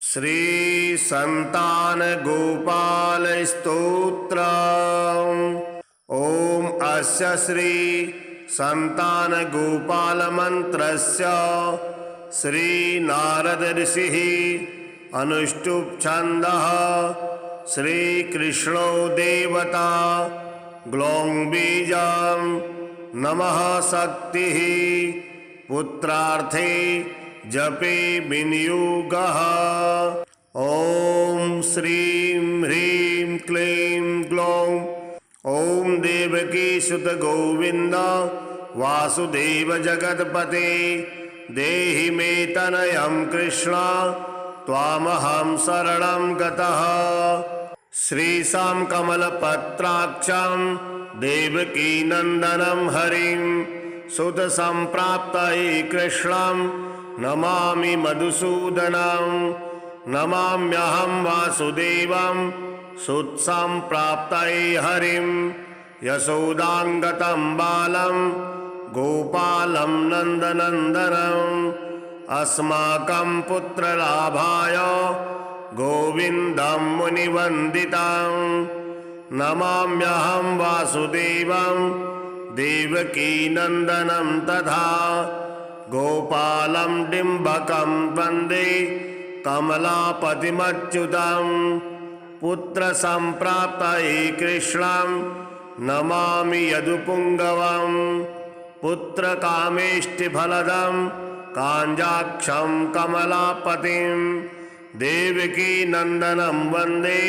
श्री संतान गोपाल स्तोत्र। ओम अस्य श्री संतान गोपाल मंत्रस्य श्री नारद ऋषिः अनुष्टुप् छन्दः श्री कृष्णो देवता ग्लौं बीजं नमः शक्तिः पुत्रार्थे जपे विनियोगः। ओम श्रीं ह्रीं क्लीं ग्लौं ओम देवकी सुत गोविंद वासुदेव जगत्पते देहि मे तनयं कृष्ण त्वामहं शरणं गतः। श्रीशां कमलपत्राक्षं देवकी नंदनं हरिं सुत संप्राप्तये कृष्णं नमामि मधुसूदनं। नमाम्यहं वासुदेवं सुत्संप्राप्तये हरिं यशोदाङ्गतं बालं गोपालं नन्दनन्दनम् अस्माकं पुत्रलाभाय गोविन्दं मुनिवन्दितं। नमाम्यहं वासुदेवं देवकी नन्दनं तथा गोपालं डिम्बकं वन्दे कमलापतिमच्युतं। पुत्रसंप्राप्तये कृष्णं नमामि यदुपुङ्गवं पुत्रकामेष्टिफलदं काञ्जाक्षं कमलापतिं देवकी नन्दनं वन्दे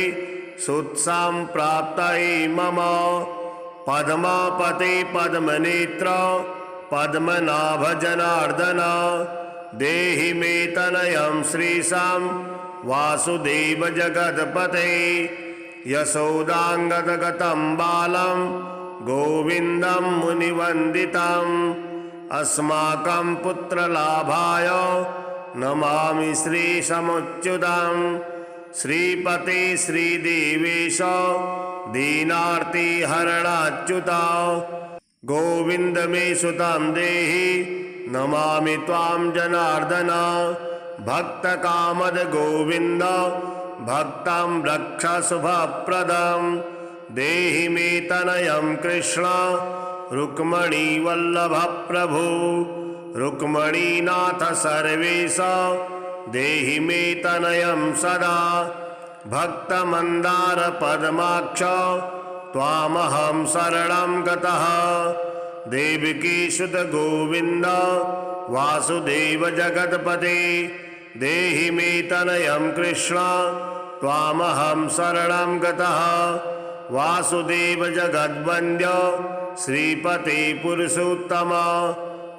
सुत्संप्राप्तये मम पद्मापते पद्मनेत्र पद्मनाभ जनार्दन देहि मे तनयं श्रीशां वासुदेव जगत्पते यशोदाङ्गदगतं बालं गोविन्दं मुनिवन्दितम्। अस्माकं पुत्रलाभाय नमामि श्रीसमुच्युतं। श्रीपते श्रीदेवेश दीनार्तिहरणाच्युता गोविन्द मे सुतं देहि नमामि त्वां जनार्दन। भक्तकामद गोविन्द भक्तं रक्ष शुभप्रदं देहि मे तनयं कृष्ण रुक्मणी वल्लभ प्रभु रुक्मणीनाथ सर्वेश देहि मे तनयं सदा। भक्तमन्दार पद्माक्ष त्वामहं शरणं गतः। देवकी सुत गोविन्द वासुदेव जगत्पते देहि मे तनयं कृष्ण त्वामहं शरणं गतः। वासुदेव जगद्वन्द्य श्रीपते पुरुषोत्तम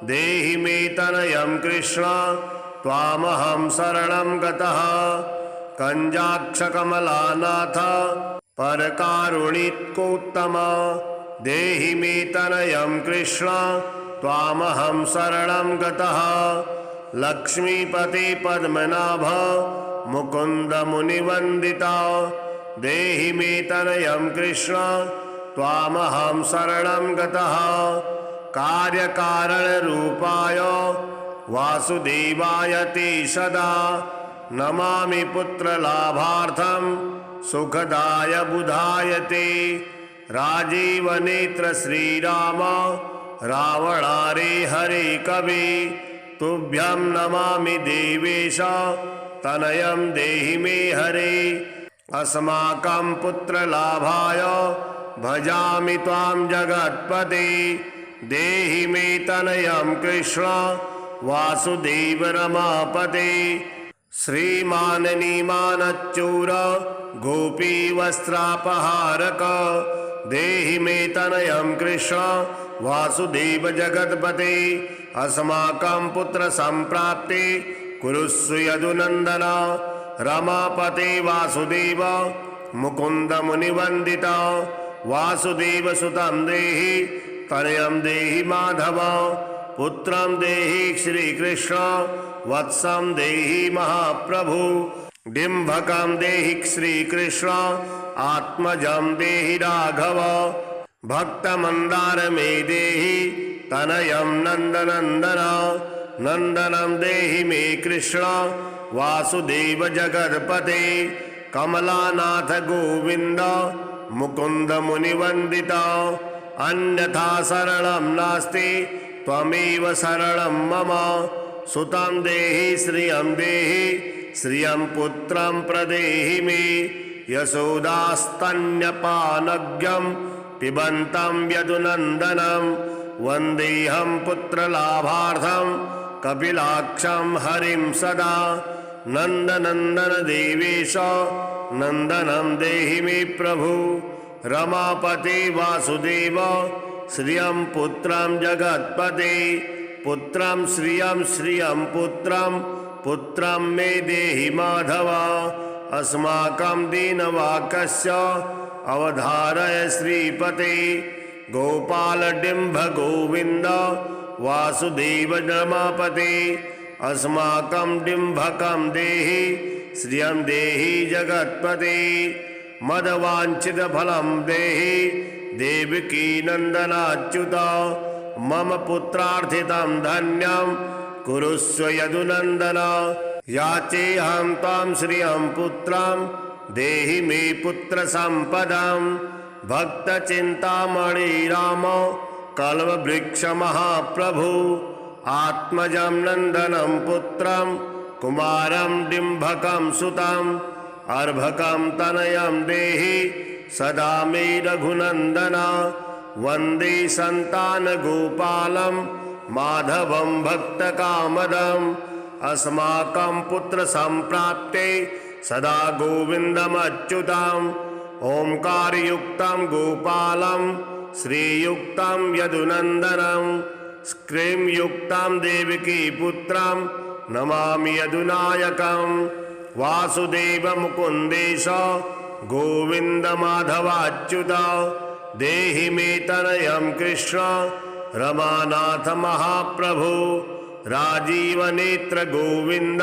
देहि मे तनयं कृष्ण त्वामहं शरणं गतः। कंजाक्षकमलानाथ परकारुणिकोत्तम देहि मे तनयं कृष्ण त्वामहं शरणं गतः। लक्ष्मीपते पद्मनाभ मुकुन्द मुनिवन्दिता देहि मे तनयं कृष्ण त्वामहं शरणं गतः। कार्यकारणरूपाय वासुदेवाय ते सदा नमामि पुत्रलाभार्थं सुखदाय बुधाय ते। राजीवनेत्र श्रीराम रावणारे हरे कवि तुभ्यं नमामि देवेश तनयं देहि मे हरे। अस्माकं पुत्रलाभाय भजामि त्वां जगत्पते देहि मे तनयं कृष्ण वासुदेव रमापते। श्रीमाननीमानच्चूर गोपी वस्त्रापहारक देहि मे तनयं कृष्ण वासुदेव जगत्पते। अस्माकं पुत्र संप्राप्ति कुरुस्व यदुनन्दन। रमापते वासुदेव मुकुन्द मुनिवन्दिता वासुदेव सुतं देहि तनयं देहि माधव। पुत्रं देहि श्रीकृष्ण वत्सं देहि महाप्रभु। डिम्भकं देहि श्रीकृष्ण आत्मजं देहि राघव। भक्तमन्दार मे देहि तनयं नन्दनन्दन। नंदनं देहि मे कृष्ण वासुदेव जगत्पते कमलानाथ गोविंद मुकुंद मुनिवंदिता अन्यथा शरणं नास्ति त्वमेव शरणं मम सुतं देहि श्रियं पुत्रं प्रदेहि मे यशोदास्तन्यपानज्ञं पिबन्तं यदुनन्दनं वन्देऽहं पुत्रलाभार्थं कपिलाक्षं हरिं सदा नन्दनन्दन देवेश नन्दनं देहि मे प्रभु रमापते वासुदेव श्रियं पुत्रं जगत्पते पुत्रं श्रियं पुत्रं मे देहि माधव अस्माकं दीनवाक्यस्य अवधारय श्रीपते गोपालडिम्भ गोविंद वासुदेव रमापते अस्माकं डिम्भकं देहि श्रियं देहि जगत्पते मदवाञ्छितफलं देहि देवकी नन्दनाच्युत मम पुत्रार्थितं धन्यं कुरुष्व यदुनन्दन याचेऽहं त्वां श्रियं पुत्रं देहि मे पुत्रसम्पदां भक्तचिन्तामणि राम कल्पवृक्षमहाप्रभु आत्मजं नन्दनं पुत्रं कुमारं डिम्भकं सुतं अर्भकं तनयं देहि सदा मे रघुनन्दन वन्दे सन्तानगोपालं माधवं भक्तकामदम् अस्माकं पुत्रसम्प्राप्ते सदा गोविन्दमच्युतम् ओंकारयुक्तं गोपालं श्रीयुक्तं यदुनन्दनं स्क्रींयुक्तं देवकी पुत्रं नमामि यदुनायकं वासुदेव मुकुन्देश गोविन्द माधवाच्युत देहि मे तनयं कृष्ण रमानाथ महाप्रभु राजीवनेत्र गोविंद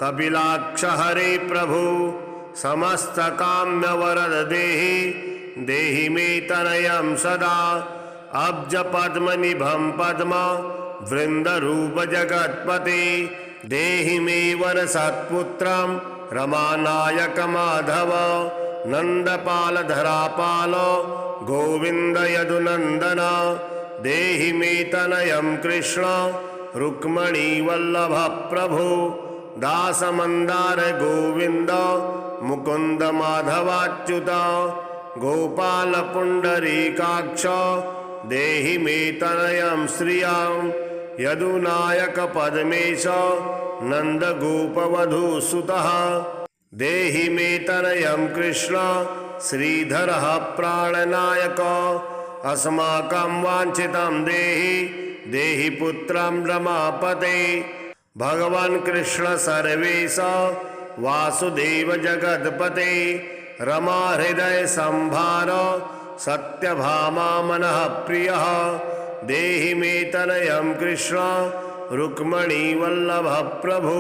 कपिलाक्ष हरे प्रभु समस्त काम्य वरद देहि मे तनयं सदा अब्ज पद्म निभं पद्म वृंदरूप जगत्पते देहि मे वर सत्पुत्रं रमानायक माधव नंदपाल धरापाल गोविंद यदुनंदन देहि मे तनयं कृष्ण रुक्मणी वल्लभ प्रभु दास मंदार गोविंद मुकुंद माधवाच्युत गोपाल पुंडरीकाक्ष देहि मे तनयं श्रियं यदुनायक पद्मेश नंद गोपवधूसुतः देहि मे तनयं कृष्ण श्रीधर प्राणनायक अस्माकं वांछितं देहि पुत्रं रमापते भगवान् कृष्ण सर्वेश वासुदेव जगत्पते रमा हृदय संभार सत्यभामा मनः प्रियः देहि मे तनयं कृष्ण रुक्मणी वल्लभ प्रभु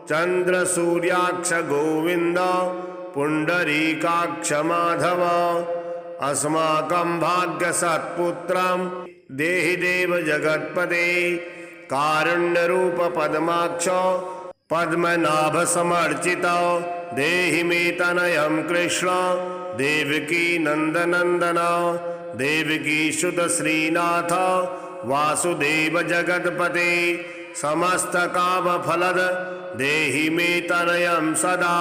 चंद्र सूर्याक्ष गोविंद पुंडरीकाक्ष माधव अस्माकं भाग्य सत्पुत्रं देहि देव जगत्पते कारुण्य रूप पद्माक्ष पद्मनाभ समर्चित देहि मे तनयं कृष्ण देवकी नंदनंदन देवकी सुत श्रीनाथ वासुदेव जगत्पते समस्त काम फलद देहि मे तनयं सदा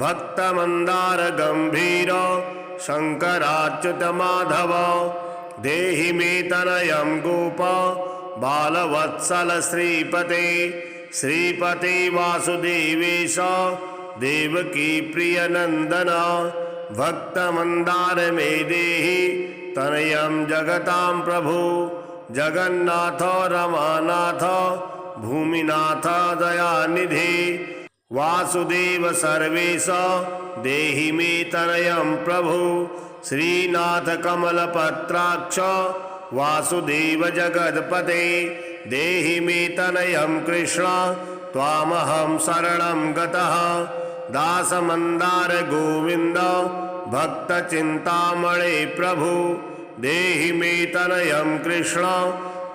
भक्त मंदार गंभीर शंकराच्युत माधव देहि मे तनयं गोप बालवत्सल श्रीपते श्रीपते वासुदेवेश देवकी प्रिय नंदन भक्त मंदार मे देहि तनयं जगतां प्रभु जगन्नाथ रमानाथ भूमिनाथ दयानिधि वासुदेव सर्वेश देहि मे तनयं प्रभु श्रीनाथ कमलपत्राक्ष वासुदेव जगत्पते देहि मे तनयं कृष्ण त्वामहं शरणं गतः दास मंदार गोविंद भक्त चिंतामणे प्रभु देहि मे तनयं कृष्ण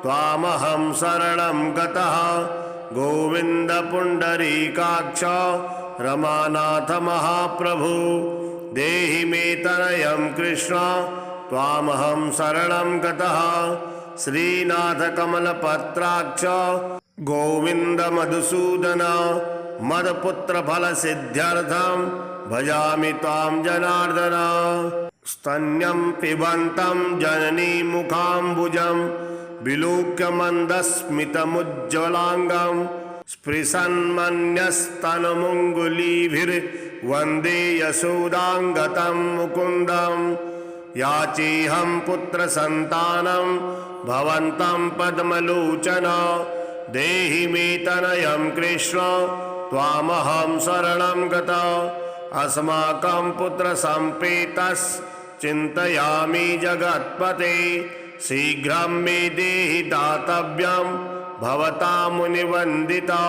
त्वामहं शरणं गतः गोविंद पुंडरीकाक्ष रमानाथ महाप्रभु देहि मे तनयं कृष्ण त्वामहं शरणं गतः श्रीनाथ कमलपत्राक्ष गोविंद मधुसूदन मदपुत्र फल सिद्ध्यर्थं भजामि त्वां जनार्दन स्तन्यं पिबन्तं जननी मुखाम्बुजं विलोक्य मन्दस्मितमुज्ज्वलाङ्गं स्पृशन्मन्यस्तनमुङ्गुलीभिर्वन्दे यशोदाङ्गतं मुकुन्दं याचेऽहं पुत्रसन्तानं भवन्तं पद्मलोचन देहि मे तनयं कृष्ण त्वामहं शरणं गतः अस्माकं पुत्रसम्पेतश्चिन्तयामि जगत्पते शीघ्रं मे देहि दातव्यं भवता मुनिवन्दिता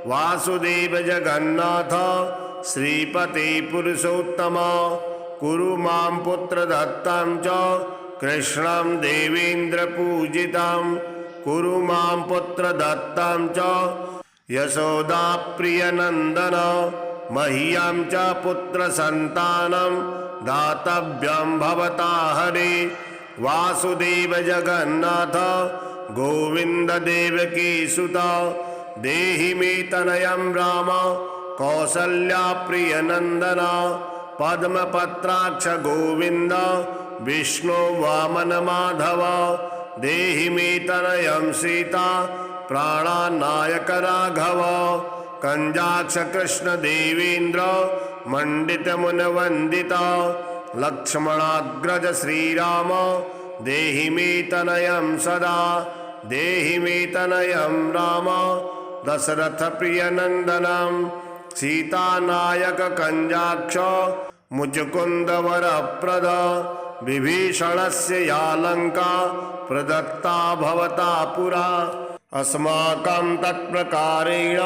वासुदेव जगन्नाथ श्रीपते पुरुषोत्तम कुरु मां पुत्रदत्तं च कृष्णं देवेन्द्रपूजितं कुरु मां पुत्रदत्तं च यशोदाप्रियनन्दन मह्यं च पुत्रसन्तानं दातव्यं भवता हरे वासुदेव जगन्नाथ गोविन्द देवकी सुता देहि मे तनयं राम कौसल्या प्रियनन्दन पद्मपत्राक्ष गोविन्द विष्णु वामन माधव देहि मे तनयं सीता प्राणानायक राघव कंजाक्ष कृष्ण देवेन्द्र मंडित मुनवंदिता लक्ष्मणाग्रज श्रीराम देहि मे तनयं सदा देहि मे तनयं राम दशरथ प्रियनंदनम सीतानायक कंजाक्ष मुचुकुंद वरप्रद विभीषणस्य या लंका प्रदत्ता भवता पुरा अस्माकं तत्प्रकारेण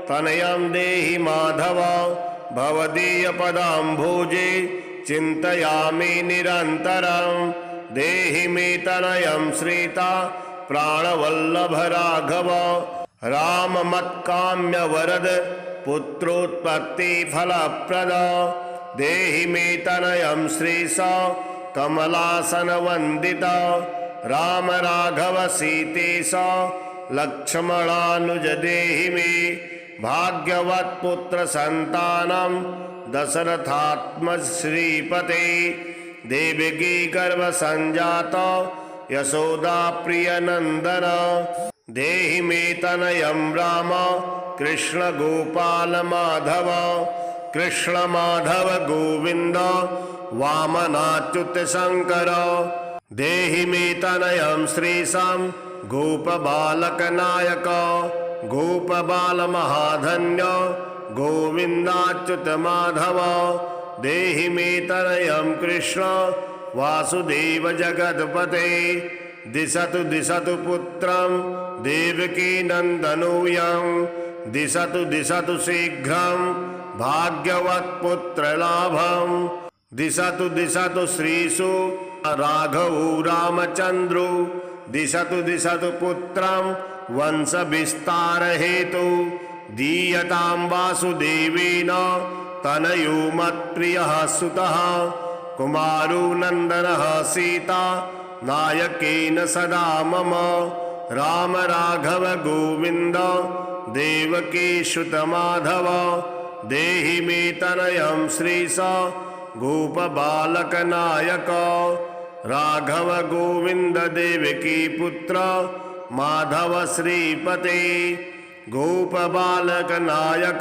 तनयं देहि माधव भवदीयपदाम्भोजे चिन्तयामि निरन्तरं देहि मे तनयं श्रीता प्राणवल्लभ राघव राम मत्काम्य वरद पुत्रोत्पत्ति फलप्रद देहि मे तनयं श्रीश कमलासन वंदिता राम राघव सीतेश लक्ष्मणानुज देहि मे भाग्यवत् पुत्र संतानम दशरथात्म श्रीपते देवकी गर्भ संजात यशोदा प्रिय नंदन देहि मे तनयं राम कृष्ण गोपाल माधव कृष्ण माधव गोविंद वामनाच्युत शंकर देहि मे तनयं श्रीशं गोप बालक नायक गोप बाल महाधन्य गोविंदाच्युत माधव देहि मे तनयं कृष्ण वासुदेव जगत्पते दिशतु दिशतु पुत्रं देवकी नंदनोऽयं दिशतु दिशतु शीघ्रं भाग्यवत् पुत्र लाभं दिशतु दिशतु श्रीषु राघवो रामचंद्रो दिशतु दिशतु पुत्रं वंश विस्तार हेतु दीयतां वासुदेवेन तनयो मत्प्रियः सुतः कुमारो नंदनः सीता नायकेन सदा मम राम राघव गोविंद देवकी सुत माधव देहि मे तनयं श्रीश गोप बालक नायक राघव गोविंद देवकी पुत्र माधव श्रीपते गोप बालक नायक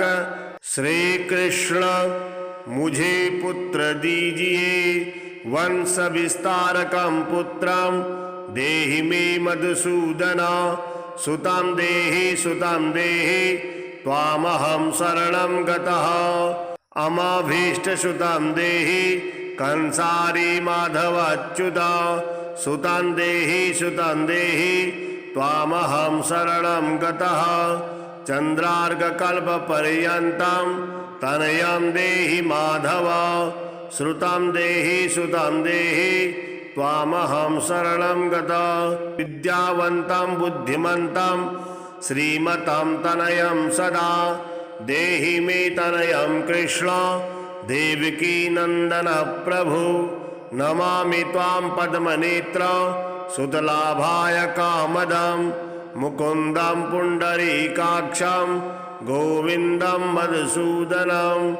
श्री कृष्ण मुझे पुत्र दीजिए वंश विस्तारकं पुत्रं देहि मे मधुसूदन सुतं देहि त्वामहं शरणं गतः अमाभीष्टसुतं देहि कंसारी माधवाच्युत सुतं देहि त्वामहं शरणं गतः चंद्रार्घकल्पपर्यन्तं तनयं देहि माधव श्रुतं देहि त्वामहं शरणं गतः विद्यावन्तं बुद्धिमन्तं श्रीमतां तनयं सदा देहि मे तनयं कृष्ण देवकी नंदन प्रभु नमामि त्वां पद्मनेत्र सुतलाभाय कामदं मुकुन्दं पुण्डरीकाक्षं गोविन्दं मधुसूदनं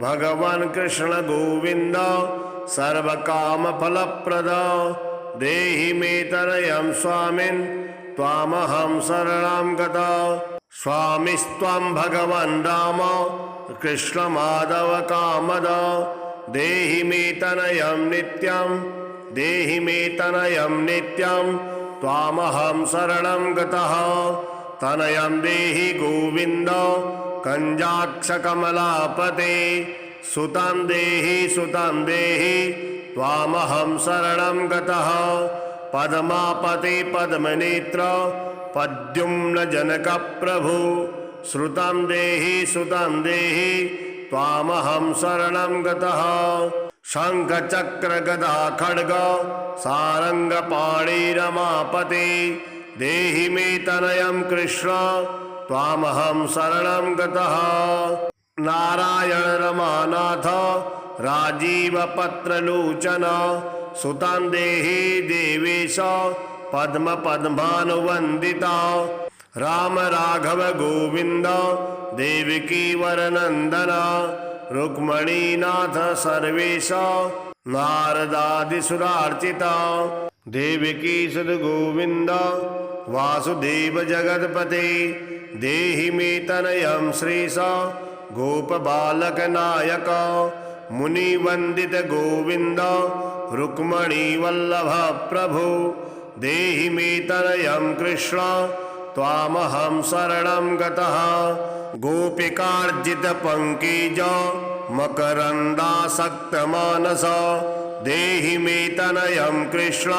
भगवान् कृष्ण गोविन्द सर्वकामफलप्रद देहि मे तनयं स्वामिन् त्वामहं शरणं गता स्वामिस्त्वं भगवन् राम कृष्णमाधव कामद देहि मे तनयं नित्यं देहि मे तनयं नित्यं त्वामहं शरणं गतः तनयं देहि गोविन्द कञ्जाक्षकमलापते सुतं देहि त्वामहं शरणं गतः पद्मापते पद्मनेत्र पद्युम्न जनक प्रभु श्रुतं देहि त्वामहं शरणं गतः शंख चक्र गदा खड्ग सारंग पाणि रमापते देहि मे तनयं कृष्ण त्वामहं शरणं गतः नारायण रमानाथ राजीव पत्रलोचन सुतं देहि देवेश पद्म पद्मानुवंदिता राम राघव गोविंद देवकी वरनंदन रुक्मणीनाथ सर्वेश नारदादिसुरार्चिता देवकी सुत गोविंद वासुदेव जगतपते देहि मे तनयं श्रीश गोप बालक नायक मुनि वंदित गोविंद रुक्मणी वल्लभ प्रभु देहि मे तनयं कृष्ण त्वामहं शरणं गतः गोपिकार्जित पंकज मकरंदासक्त मानस देहि मे तनयं कृष्ण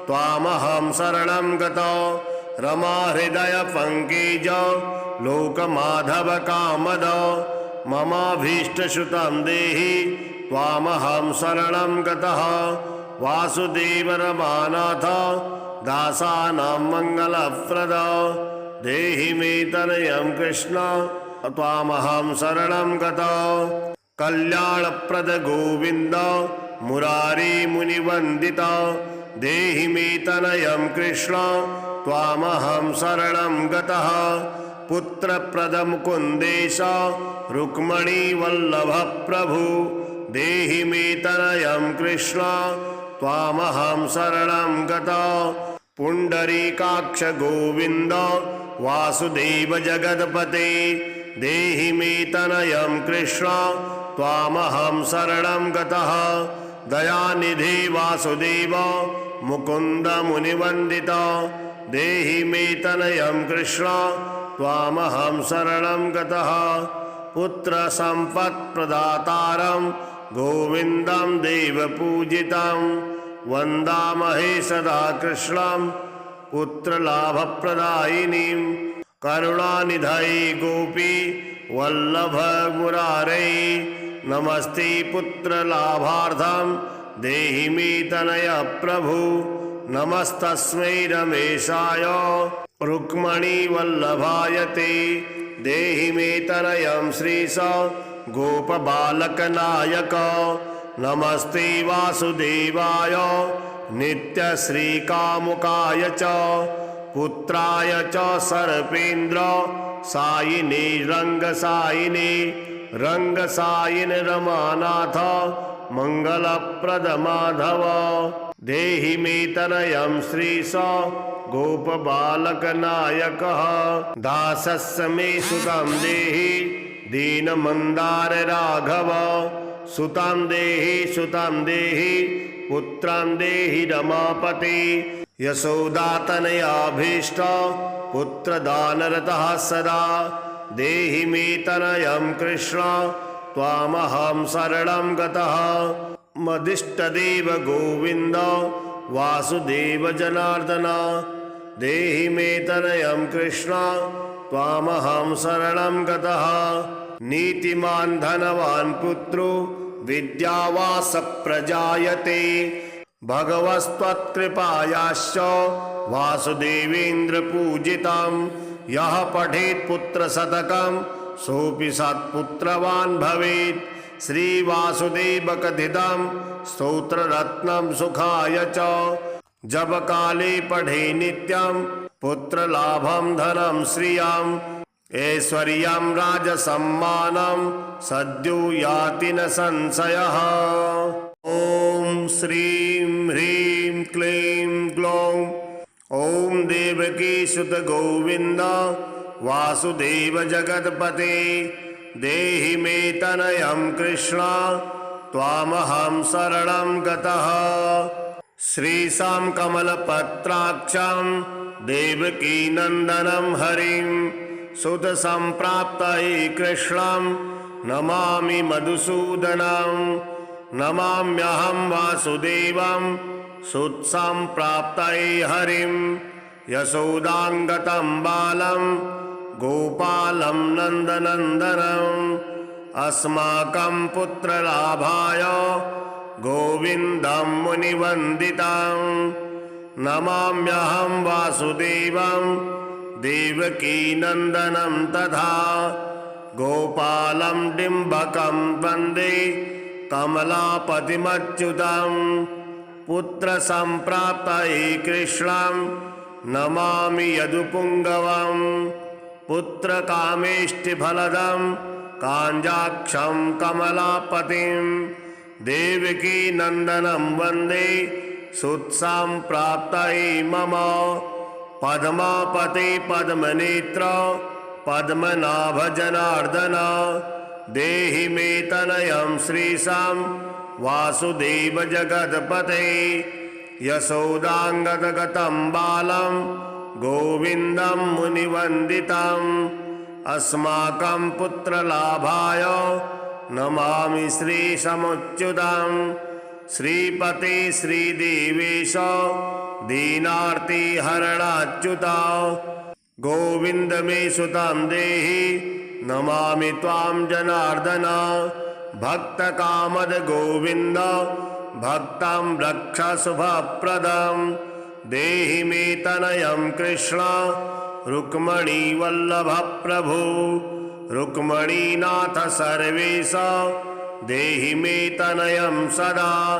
त्वामहं शरणं गतः रमा हृदय पंकज लोकमाधव कामद ममाभीष्टसुतं देहि त्वामहं शरणं गतः वासुदेव रमानाथ दासानां मंगलप्रद देहि मे तनयं कृष्ण त्वामहं शरणं गतः कल्याणप्रद गोविंद मुरारी मुनिवंदित देहि मे तनयं कृष्ण त्वामहं शरणं गतः पुत्रप्रद मुकुन्देश रुक्मणी वल्लभ प्रभु देहि मे तनयं कृष्ण त्वामहं शरणं गतः पुण्डरीकाक्ष गोविंद वासुदेव जगतपते देहि मे तनयं कृष्ण त्वामहं शरणं गतः दयानिधि वासुदेव मुकुंद मुनिवंदित देहि मे तनयं कृष्ण त्वामहं शरणं गतः पुत्र संपत्प्रदातारं गोविन्दं देवपूजितं वन्दामहे सदा कृष्णं पुत्रलाभप्रदायिनीं करुणानिधये गोपी वल्लभ मुरारे नमस्ते पुत्रलाभार्थं देहि मे तनय प्रभु नमस्तस्मै रमेशाय रुक्मणी वल्लभाय ते देहि मे तनयं श्रीश गोपबालकनायक नमस्ते वासुदेवाय नित्यश्रीकामुकाय च पुत्राय च सर्पेन्द्र सायिने रंगसायिन रमानाथ मंगलप्रद माधव देहि मे तनयं श्रीश गोपबालकनायक दासस्य मे सुतं देहि दीनमन्दार राघव सुतं देहि पुत्रं देहि रमापते यशोदातनयाभीष्ट पुत्रदानरतः सदा देहि मे तनयं कृष्ण त्वामहं शरणं गतः मदिष्टदेव गोविंद वासुदेव जनार्दन देहि मे तनयं कृष्ण त्वामहं शरणं गतः नीतिमान् धनवान् पुत्रो विद्यावास प्रजायते भगवस्त्वत्कृपायाश्च वासुदेवेन्द्र पूजितं यः पठेत् पुत्रशतकं सोऽपि सत्पुत्रवान् भवेत्। श्रीवासुदेवकथितं स्तोत्ररत्नं सुखाय च। जप काले पठे नित्यं पुत्रलाभं धनं श्रियम्। ऐश्वर्यं राजसम्मानं सद्यो याति न संशयः। ॐ श्रीं ह्रीं क्लीं ग्लौं ॐ देवकी सुत गोविन्द वासुदेव जगत्पते देहि मे तनयं कृष्ण त्वामहं शरणं गतः। श्रीशां कमलपत्राक्षं देवकी नन्दनं हरिं सुतसम्प्राप्तये कृष्णं नमामि मधुसूदनं। नमाम्यहं वासुदेवं सुतसम्प्राप्तये हरिं यशोदाङ्गतं बालं गोपालं नन्दनन्दनम्। अस्माकं पुत्रलाभाय गोविन्दं मुनिवन्दितं। नमाम्यहं वासुदेवं देवकी नन्दनं तथा गोपालं डिम्बकं वन्दे कमलापतिमच्युतं। पुत्रसम्प्राप्तये कृष्णं नमामि यदुपुङ्गवं। पुत्रकामेष्टिफलदं काञ्जाक्षं कमलापतिं देवकी नन्दनं वन्दे सुतसम्प्राप्तये मम। पद्मापते पद्मनेत्र पद्मनाभ जनार्दन देहि मे तनयं श्रीशां वासुदेव जगत्पते यशोदाङ्गदगतं बालं गोविन्दं मुनिवन्दितम्। अस्माकं पुत्रलाभाय नमामि श्रीसमुच्युतं। श्रीपते श्रीदेवेश दीनार्तिहरणाच्युत गोविन्द मे सुतं देहि नमामि त्वां जनार्दन। भक्तकामद गोविन्द भक्तं रक्ष शुभप्रदं देहि मे तनयं कृष्ण रुक्मणी वल्लभ प्रभु। रुक्मणीनाथ सर्वेश देहि मे तनयं सदा।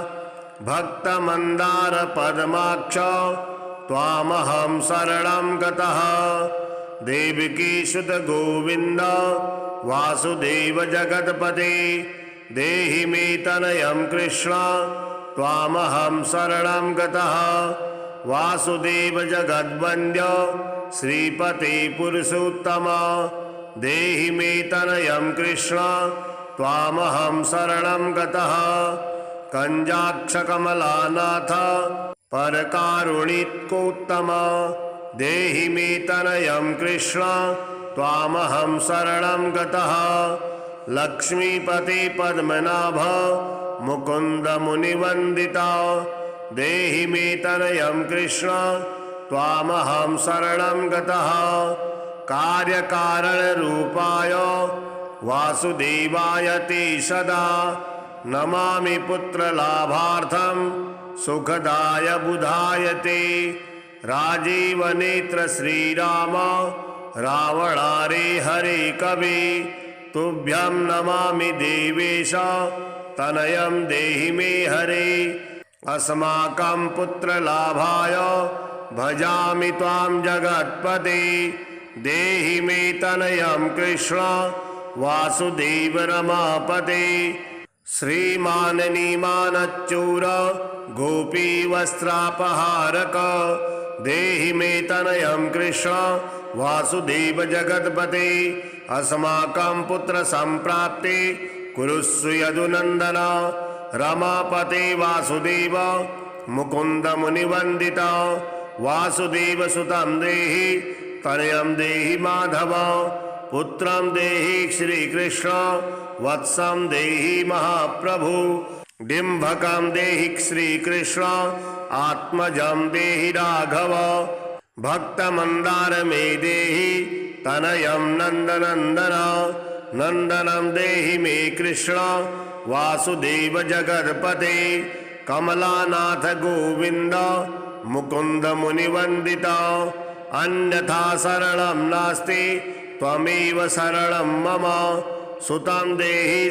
भक्तमन्दार पद्माक्ष त्वामहं शरणं गतः। देवकी सुत गोविन्द वासुदेव जगत्पते देहि मे तनयं कृष्ण त्वामहं शरणं गतः। वासुदेव जगद्वन्द्य श्रीपते पुरुषोत्तम देहि मे तनयं कृष्ण त्वामहं शरणं गतः। कञ्जाक्षकमलानाथ परकारुणिकोत्तम देहि मे तनयं कृष्ण त्वामहं शरणं गतः। लक्ष्मीपते पद्मनाभ मुकुन्द मुनिवन्दिता देहि मे तनयं कृष्ण त्वामहं शरणं गतः। कार्यकारणरूपाय वासुदेवाय ते सदा नमामि पुत्रलाभार्थं सुखदाय बुधाय ते। राजीवनेत्र श्रीराम रावणारे हरे कवि तुभ्यं नमामि देवेश तनयं देहि मे हरे। अस्माकं पुत्रलाभाय भजामि त्वां जगत्पते देहि मे तनयं कृष्ण वासुदेव रमापते। श्रीमाननीमानच्चूर गोपी वस्त्रापहारक देहि मे तनयं कृष्ण वासुदेव जगत्पते। अस्माकं पुत्र संप्राप्ते कुरुस्व यदुनन्दन। रमापते वासुदेव मुकुन्द मुनिवन्दिता वासुदेव सुतं देहि तनयं देहि माधव। पुत्रं देहि श्रीकृष्ण वत्सं देहि महाप्रभु। डिम्भकं देहि श्रीकृष्ण आत्मजं देहि राघव। भक्तमन्दार मे देहि तनयं नन्दनन्दन। नन्दनं देहि मे कृष्ण वासुदेव जगत्पते। कमलानाथ गोविन्द मुकुन्द मुनिवन्दिता अन्यथा शरणं नास्ति त्वमेव शरणं मम। सुतं देहि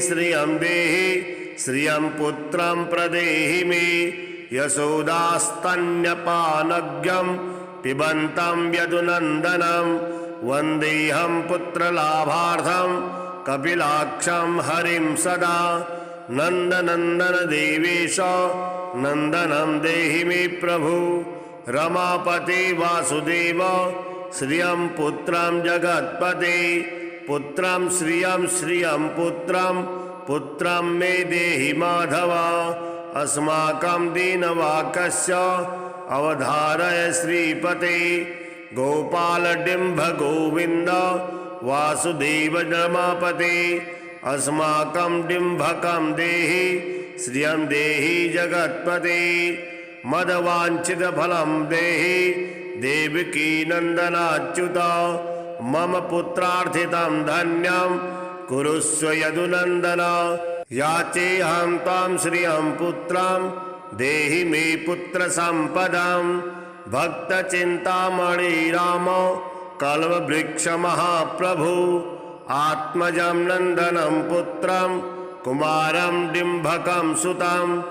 श्रियं पुत्रं प्रदेहि मे। यशोदास्तन्यपानज्ञं पिबन्तं यदुनन्दनं वन्देऽहं पुत्रलाभार्थं कपिलाक्षं हरिं सदा। नन्दनन्दन देवेश नन्दनं देहि मे प्रभु। रमापते वासुदेव श्रियं पुत्रं जगत्पते। पुत्रं श्रियं पुत्रं मे देहि माधव। अस्माकं दीनवाक्यस्य अवधारय श्रीपते। गोपाल डिम्भ गोविंद वासुदेव रमापते। अस्माकं डिम्भकं देहि श्रियं देहि जगत्पते। मदवाञ्छित फलं देहि देवकी नन्दनाच्युत। मम पुत्रार्थितं धन्यं कुरुष्व यदुनन्दन। याचेऽहं त्वां श्रियं पुत्रं देहि मे पुत्र संपदं। भक्तचिन्तामणि राम कल्पवृक्ष महाप्रभु। आत्मजं नन्दनं पुत्रं कुमारं डिम्भकं सुतं।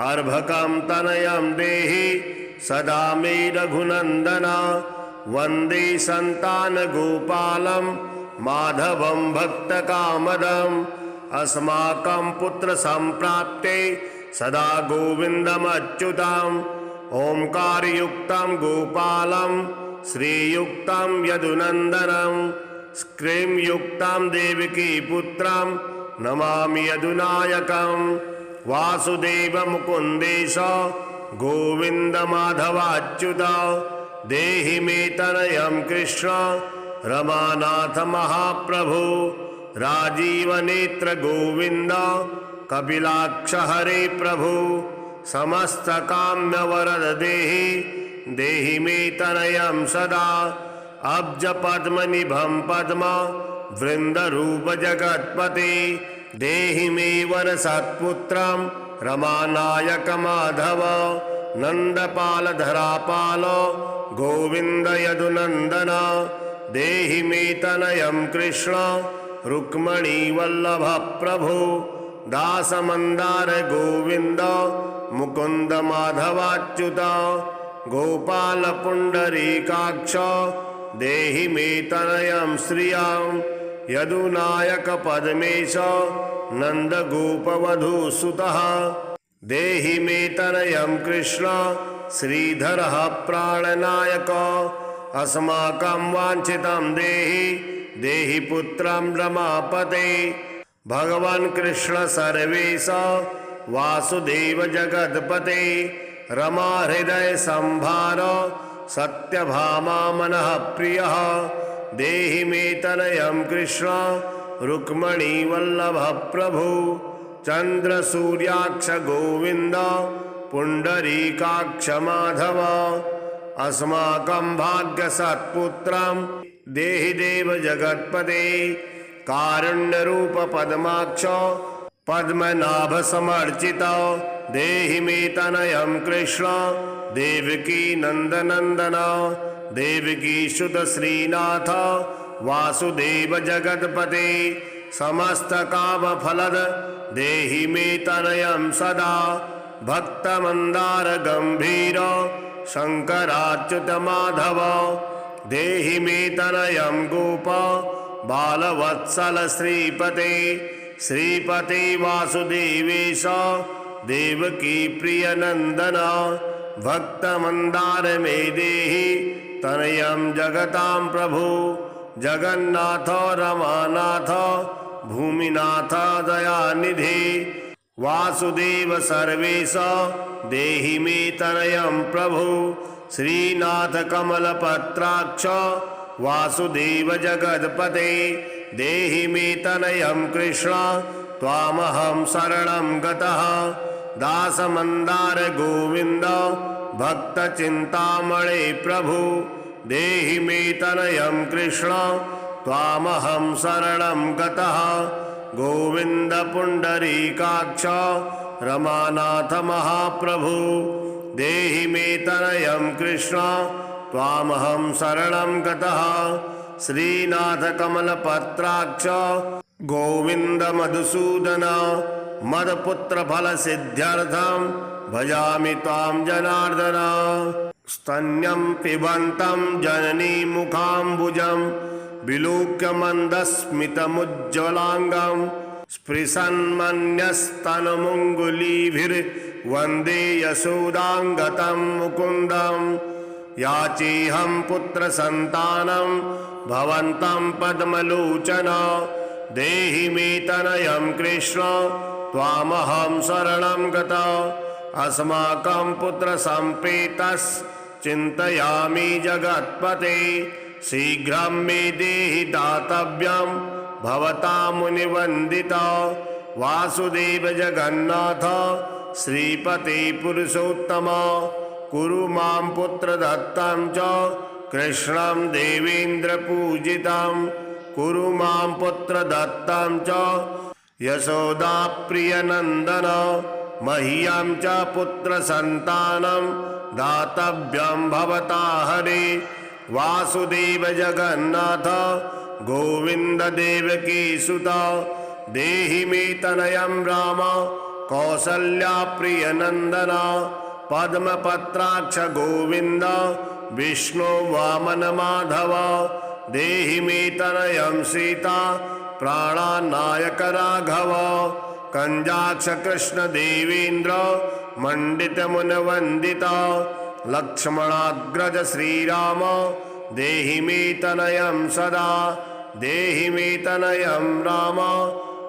अर्भकं तनयं देहि सदा मे रघुनन्दन। वन्दे सन्तानगोपालं माधवं भक्तकामदम्। अस्माकं पुत्र संप्राप्ते सदा गोविन्दमच्युतम्। ओंकारयुक्तं गोपालं श्रीयुक्तं यदुनन्दनं। स्क्रींयुक्तं देवकी पुत्रं नमामि यदुनायकं। वासुदेव मुकुन्देश गोविन्द माधवाच्युत। देहि मे तनयं कृष्ण रमानाथ महाप्रभु। राजीवनेत्र गोविंद कपिलाक्ष हरे प्रभु। समस्त काम्य वरद देहि मे तनयं सदा। अब्ज पद्मनिभं पद्म वृंदरूप जगत्पते। देहि मे वर सत्पुत्रं रमानायक माधव। नंदपाल धरापाल गोविंद यदुनंदन। देहि मे तनयं कृष्ण रुक्मणी वल्लभ प्रभु। दास मंदार गोविंद मुकुंद माधवाच्युत। गोपाल पुंडरीकाक्ष देहि मे तनयं श्रियं। यदुनायक पद्मेश नंद गोपवधूसुतः। देहि मे तनयं कृष्ण श्रीधर प्राणनायक। अस्माकं वांछितं देहि पुत्रं रमापते। भगवान् कृष्ण सर्वेश वासुदेव जगत्पते। रमा हृदय संभार सत्यभामा मनः प्रियः। देहि मे तनयं कृष्ण रुक्मणी वल्लभ प्रभु। चंद्र सूर्याक्ष गोविंद पुंडरीकाक्ष माधव। अस्माकं भाग्य सत्पुत्रं देहि देव जगत्पते। कारुण्य रूप पद्माक्ष पद्मनाभ समर्चित। देहि मे तनयं कृष्ण देवकी नंदनंदन। देवकी सुत श्रीनाथ वासुदेव जगत्पते। समस्त काम फलद देहि मे तनयं सदा। भक्त मंदार गंभीर शंकराच्युत माधव। देहि मे तनयं गोप बालवत्सल श्रीपते। श्रीपते वासुदेवेश देवकी प्रिय नंदन। भक्त मंदार मे देहि तनयं जगतां प्रभु। जगन्नाथ रमानाथ भूमिनाथ दयानिधि। वासुदेव सर्वेश देहि मे तनयं प्रभु। श्रीनाथ कमलपत्राक्ष वासुदेव जगत्पते। देहि मे तनयं कृष्ण त्वामहं शरणं गतः। दास मंदार गोविंद भक्त चिंतामणे प्रभु। देहि मे तनयं कृष्ण त्वामहं शरणं गतः। गोविंद पुंडरीकाक्ष रमानाथ महाप्रभु। देहि मे तनयं कृष्ण त्वामहं शरणं गतः। श्रीनाथ कमलपत्राक्ष गोविन्द मधुसूदन मदपुत्र फलसिद्ध्यर्थं भजामि त्वां जनार्दन। स्तन्यं पिबन्तं जननी मुखाम्बुजं विलोक्य मन्दस्मितमुज्ज्वलाङ्गं स्पृशन्मन्यस्तनमुङ्गुलीभिर्वन्दे यशोदाङ्गतं मुकुन्दं। याचेऽहं पुत्रसन्तानं भवन्तं पद्मलोचन देहि मे तनयं कृष्ण त्वामहं शरणं गतः। अस्माकं पुत्रसम्पेतश्चिन्तयामि जगत्पते शीघ्रं मे देहि दातव्यं भवता मुनिवन्दिता। वासुदेव जगन्नाथ श्रीपते पुरुषोत्तम कुरु मां पुत्रदत्तं च कृष्णं देवेन्द्रपूजितं। कुरु मां पुत्रदत्तं च यशोदाप्रियनन्दन मह्यं च पुत्रसन्तानं दातव्यं भवता हरे। वासुदेव जगन्नाथ गोविन्द देवकी सुत देहि मे तनयं राम कौसल्या प्रियनन्दन। पद्मपत्राक्ष गोविन्द विष्णु वामन माधव देहि मे तनयं सीता प्राणनायक राघव। कंजाक्ष कृष्ण देवेन्द्र मंडित मुनवंदित लक्ष्मणाग्रज श्रीराम देहि मे तनयं सदा। देहि मे तनयं राम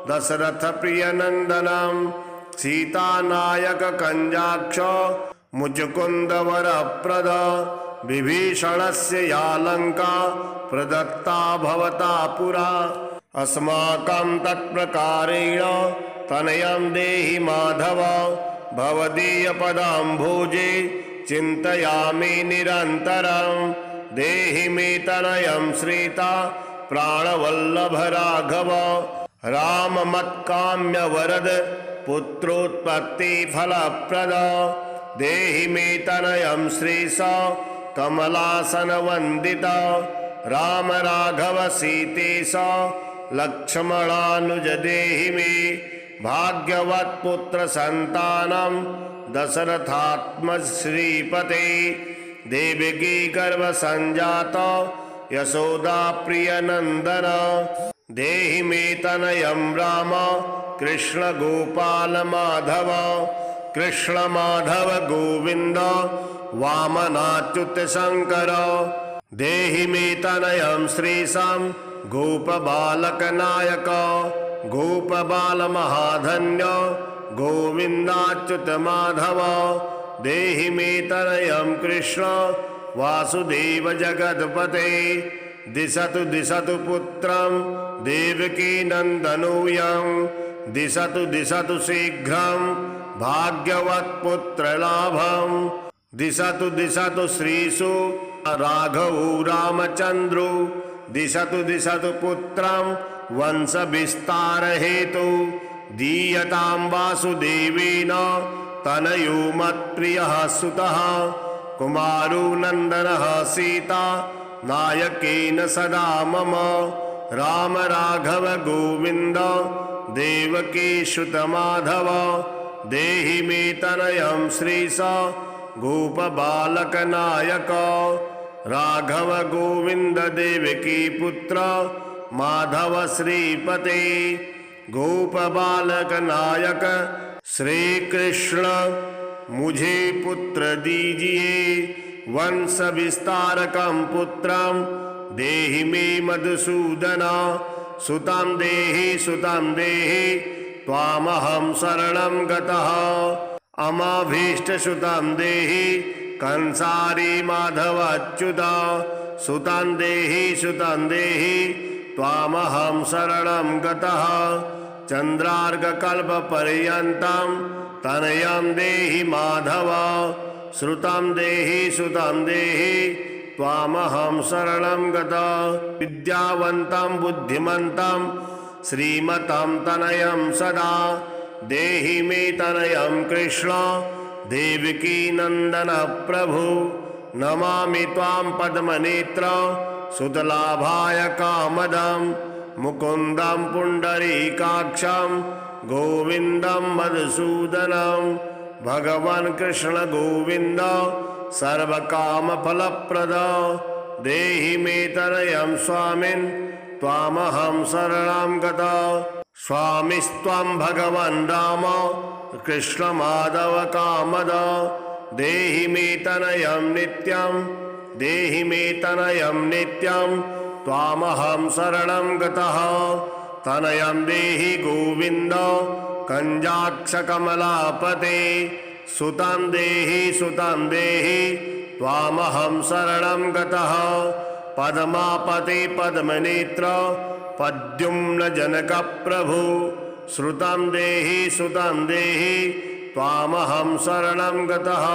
दशरथ प्रियनंदनम सीतानायक कंजाक्ष मुचुकुंद वरप्रद। विभीषणस्य या लंका प्रदत्ता भवता पुरा अस्माकं तत्प्रकारेण तनयं देहि माधव। भवदीयपदाम्भोजे चिन्तयामि निरन्तरं देहि मे तनयं श्रीता प्राणवल्लभ राघव। राम मत्काम्य वरद पुत्रोत्पत्ति फलप्रद देहि मे तनयं श्रीश कमलासन वंदिता। राम राघव सीतेश लक्ष्मणानुज देहि मे भाग्यवत् पुत्र संतानं दशरथात्म श्रीपते। देवकी गर्भ संजात यशोदा प्रिय नंदन देहि मे तनयं राम कृष्ण गोपाल माधव। कृष्ण माधव गोविंद वामनाच्युत शंकर देहि मे तनयं श्रीशं गोप बालक नायक। गोप बाल महाधन्य गोविंदाच्युत माधव देहि मे तनयं कृष्ण वासुदेव जगत्पते। दिशतु दिशतु पुत्रं देवकी नंदनोऽयं दिशतु दिशतु शीघ्रं भाग्यवत् पुत्रलाभं। दिशतु दिशतु श्रीषु राघवो रामचन्द्रो दिशतु दिशतु पुत्रं वंश विस्तार हेतु। दीयतां वासुदेवेन तनयो मत्प्रियः सुतः कुमारो नन्दनः सीता नायकेन सदा मम। राम राघव गोविन्द देवकी सुत माधव देहि मे तनयं श्रीश गोप बालक नायक। राघव गोविंद देवकी पुत्र माधव श्रीपते। गोप बालक नायक श्री कृष्ण मुझे पुत्र दीजिए। वंश विस्तारकं पुत्रं देहि मे मधुसूदन। सुतं देहि त्वामहं शरणं गतः। अमाभीष्टसुतं देहि कंसारी माधवाच्युत। सुतं देहि त्वामहं शरणं गतः। चन्द्रार्ककल्पपर्यन्तं तनयं देहि माधव। श्रुतं देहि त्वामहं शरणं गतः। विद्यावन्तं बुद्धिमन्तं श्रीमतं तनयं सदा देहि मे तनयं कृष्ण देवकी नंदन प्रभु। नमामि त्वां पद्मनेत्र सुतलाभाय कामदं मुकुन्दं पुण्डरीकाक्षं गोविन्दं मधुसूदनं भगवान् कृष्ण गोविन्द सर्वकामफलप्रद देहि मे तनयं स्वामिन् त्वामहं शरणं गता स्वामिस्त्वं भगवन् राम कृष्णमाधव कामद देहि मे तनयं नित्यं देहि मे तनयं नित्यं त्वामहं शरणं गतः तनयं देहि गोविन्द कञ्जाक्षकमलापते सुतं देहि त्वामहं शरणं गतः पद्मापते पद्मनेत्र पद्युम्न जनक प्रभु श्रुतं देहि त्वामहं शरणं गतः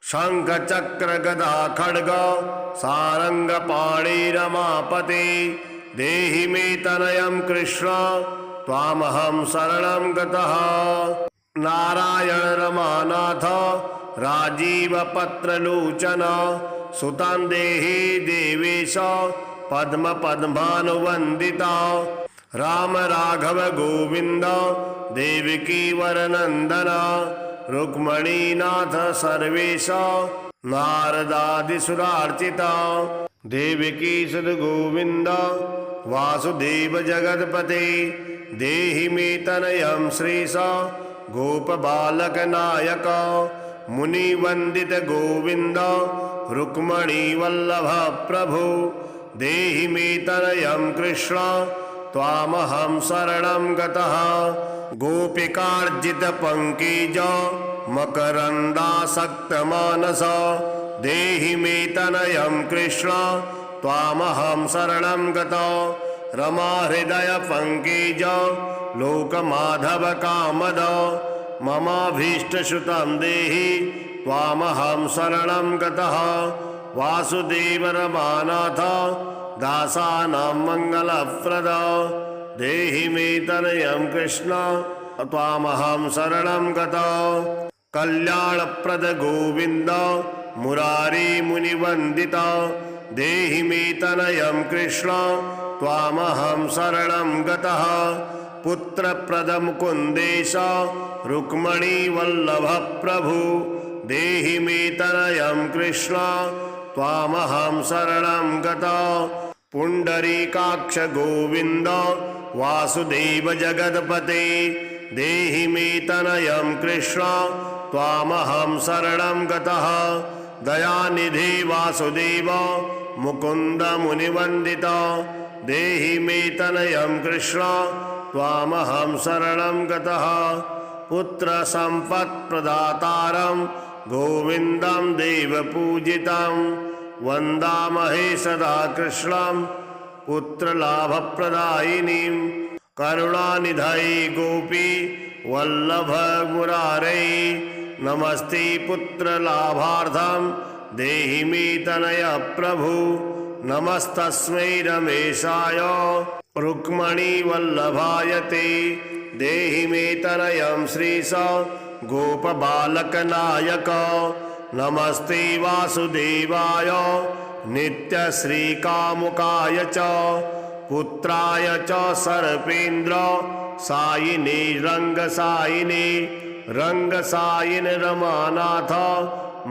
शंख चक्र गदा खड्ग सारंग पाणि रमापते देहि मे तनयं कृष्ण त्वामहं शरणं गतः नारायण रमानाथ राजीव पत्रलोचन सुतं देहि देवेश पद्म पद्मानुवन्दिता राम राघव गोविंद देवकी वरनंदन रुक्मणीनाथ सर्वेश नारदादिसुरार्चिता देवकी सुत गोविंद वासुदेव जगत्पते देहि मे तनयं श्रीश गोप बालक नायक मुनि वंदित गोविंद रुक्मणी वल्लभ प्रभु देहि मे तनयं कृष्ण त्वामहं शरणं गतः गोपिकार्जित पंकज मकरंदासक्त मानस देहि मे तनयं कृष्ण त्वामहं शरणं गतः रमा हृदय पंकज लोकमाधव कामद ममाभीष्टश्रुतं देहि त्वामहं शरणं गतः वासुदेव रमानाथ दासानां मंगलप्रद देहि मे तनयं कृष्ण त्वामहं शरणं गतः कल्याणप्रद गोविंद मुरारी मुनिवंदित देहि मे तनयं कृष्ण त्वामहं शरणं गतः पुत्रप्रद मुकुन्देश रुक्मणी वल्लभ प्रभु देहि मे तनयं कृष्ण त्वामहं शरणं गतः पुण्डरीकाक्ष गोविंद वासुदेव जगत्पते देहि मे तनयं कृष्ण त्वामहं शरणं गतः दयानिधि वासुदेव मुकुन्द मुनिवन्दित देहि मे तनयं कृष्ण त्वामहं शरणं गतः पुत्र संपत्प्रदातारं गोविन्दं देवपूजितं वन्दामहे सदा कृष्णं पुत्रलाभप्रदायिनीं करुणानिधये गोपी वल्लभ मुरारे नमस्ते पुत्रलाभार्थं देहि मे तनय प्रभु नमस्तस्मै रमेशाय रुक्मणी वल्लभाय ते देहि मे तनयं श्रीश गोपबालकनायक नमस्ते वासुदेवाय नित्यश्रीकामुकाय च पुत्राय च सर्पेन्द्र सायिने रंगसायिन रमानाथ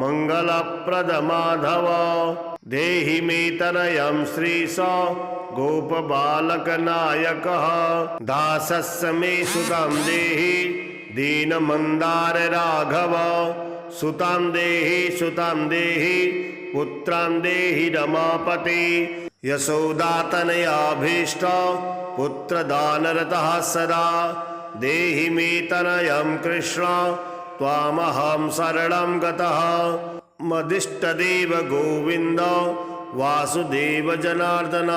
मंगलप्रद माधव देहि मे तनयं श्रीश गोपबालकनायक दासस्य मे सुतं देहि दीनमन्दार राघव सुतं देहि पुत्रं देहि रमापते यशोदातनयाभीष्ट पुत्रदानरतः सदा देहि मे तनयं कृष्ण त्वामहं शरणं गतः मदिष्टदेव गोविन्द वासुदेव जनार्दन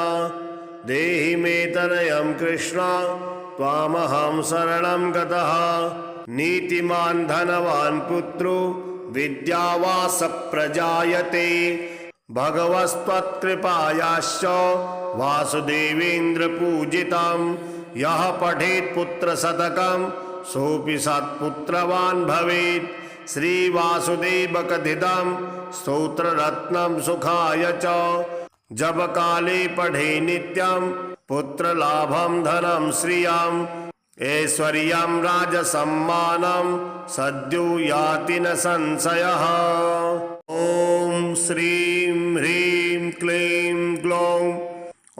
देहि मे तनयं कृष्ण त्वामहं शरणं गतः नीतिमान् धनवान् पुत्रो विद्यावास प्रजायते भगवस्त्वत्कृपायाश्च वासुदेवेन्द्र पूजितं यः पठेत् पुत्रशतकं सोऽपि सत्पुत्रवान् भवेत् श्रीवासुदेवकथितं स्तोत्ररत्नं सुखाय च जपकाले पठे नित्यं पुत्रलाभं धनं श्रियम् ऐश्वर्यं राजसम्मानं सद्यो याति न संशयः। ॐ श्रीं ह्रीं क्लीं ग्लौं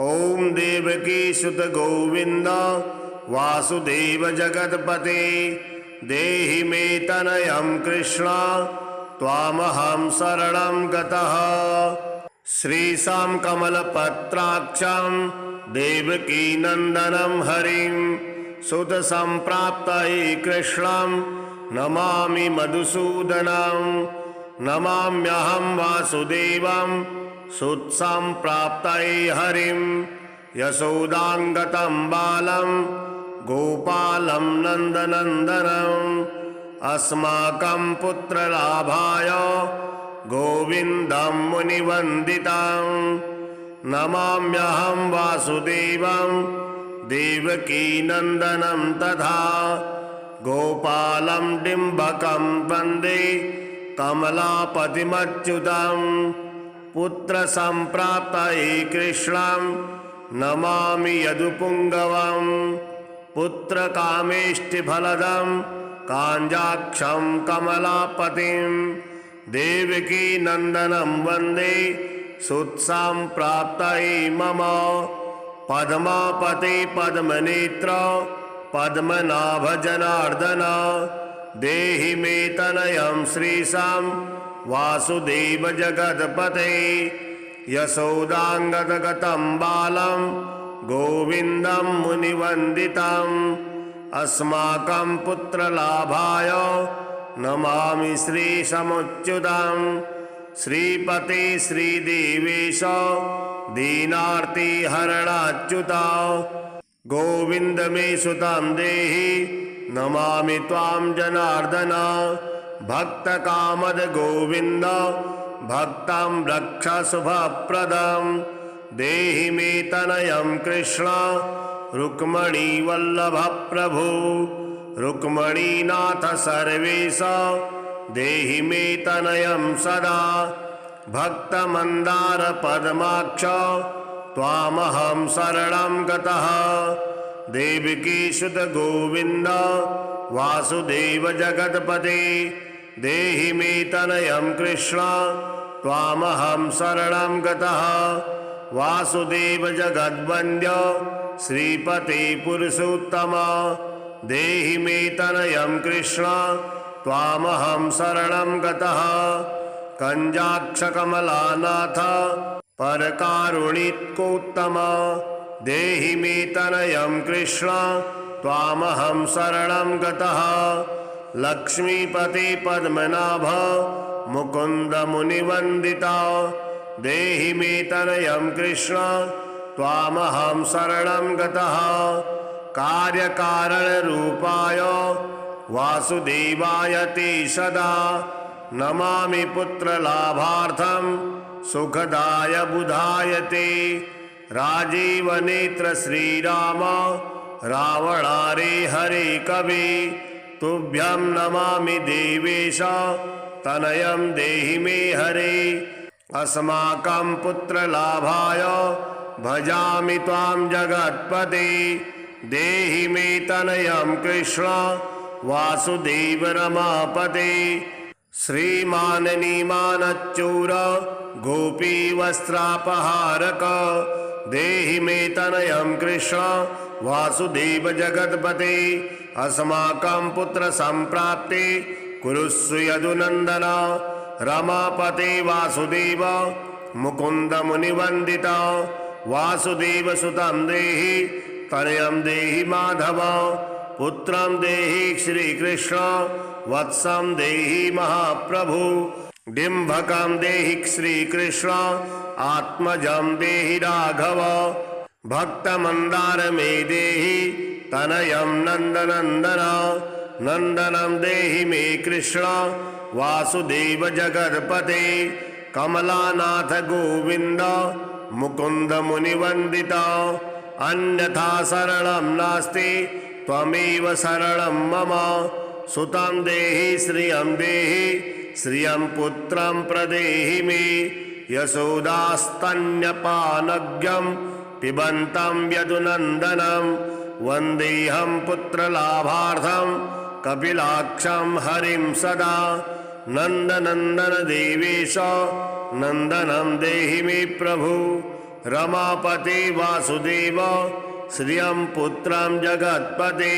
ॐ देवकीसुत गोविन्द वासुदेव जगत्पते देहि मे तनयं कृष्ण त्वामहं शरणं गतः। श्रीशां कमलपत्राक्षं देवकीनन्दनं हरिं सुतसम्प्राप्तये कृष्णं नमामि मधुसूदनं। नमाम्यहं वासुदेवं सुतसम्प्राप्तये हरिं यशोदाङ्गतं बालं गोपालं नन्दनन्दनम् अस्माकं पुत्रलाभाय गोविन्दं मुनिवन्दितं। नमाम्यहं वासुदेवं देवकीनन्दनं तथा गोपालं डिम्बकं वन्दे कमलापतिमच्युतं। पुत्रसम्प्राप्तये कृष्णं नमामि यदुपुङ्गवम् पुत्रकामेष्टिफलदं काञ्जाक्षं कमलापतिं देवकीनन्दनं वन्दे सुतसम्प्राप्तये मम। पद्मापते पद्मनेत्र पद्मनाभ जनार्दन देहि मे तनयं श्रीशां वासुदेव जगत्पते यशोदाङ्गदगतं बालं गोविन्दं मुनिवन्दितम् अस्माकं पुत्रलाभाय नमामि श्रीसमुच्युतं। श्रीपते श्रीदेवेश दीनार्तिहरणाच्युत गोविन्द मे सुतं देहि नमामि त्वां जनार्दन। भक्तकामद गोविन्द भक्तं रक्ष शुभप्रदम् देहि मे तनयं कृष्ण रुक्मणी वल्लभ प्रभु। रुक्मणीनाथ सर्वेश देहि मे तनयं सदा। भक्तमन्दार पद्माक्ष त्वामहं शरणं गतः। देवकीसुत गोविन्द वासुदेव जगत्पते देहि मे तनयं कृष्ण त्वामहं शरणं गतः। वासुदेव जगद्वन्द्य श्रीपते पुरुषोत्तम देहि मे तनयं कृष्ण त्वामहं शरणं गतः। कञ्जाक्षकमलानाथ परकारुणिकोत्तम देहि मे तनयं कृष्ण त्वामहं शरणं गतः। लक्ष्मीपते पद्मनाभ मुकुन्द मुनिवन्दिता देहि मे तनयं कृष्ण त्वामहं शरणं गतः। कार्यकारणरूपाय वासुदेवाय ते सदा नमामि पुत्रलाभार्थं सुखदाय बुधाय ते। राजीवनेत्र श्रीराम रावणारे हरे कवि तुभ्यं नमामि देवेश तनयं देहि मे हरे। अस्माकं पुत्रलाभाय भजामि त्वां जगत्पते देहि मे तनयं कृष्ण वासुदेव रमापते। श्रीमाननीमानच्चूर गोपी वस्त्रापहारक देहि मे तनयं कृष्ण वासुदेव जगत्पते। अस्माकं पुत्र संप्राप्ते कुरुस्व यदुनन्दन। रमापते वासुदेव मुकुन्द मुनिवन्दित वासुदेव सुतं देहि तनयं देहि माधव। पुत्रं देहि श्रीकृष्ण वत्सं देहि महाप्रभु। डिम्भकं देहि श्रीकृष्ण आत्मजं देहि राघव। भक्तमन्दार मे देहि तनयं नन्दनन्दन। नन्दनं देहि मे कृष्ण वासुदेव जगत्पते। कमलानाथ गोविन्द मुकुन्द मुनिवन्दिता अन्यथा शरणं नास्ति त्वमेव शरणं मम। सुतं देहि श्रियं पुत्रं प्रदेहि मे यशोदास्तन्यपानज्ञं पिबन्तं यदुनन्दनं वन्देऽहं पुत्रलाभार्थं कपिलाक्षं हरिं सदा नन्दनन्दन देवेश नन्दनं देहि मे प्रभु रमापते वासुदेव श्रियं पुत्रं जगत्पते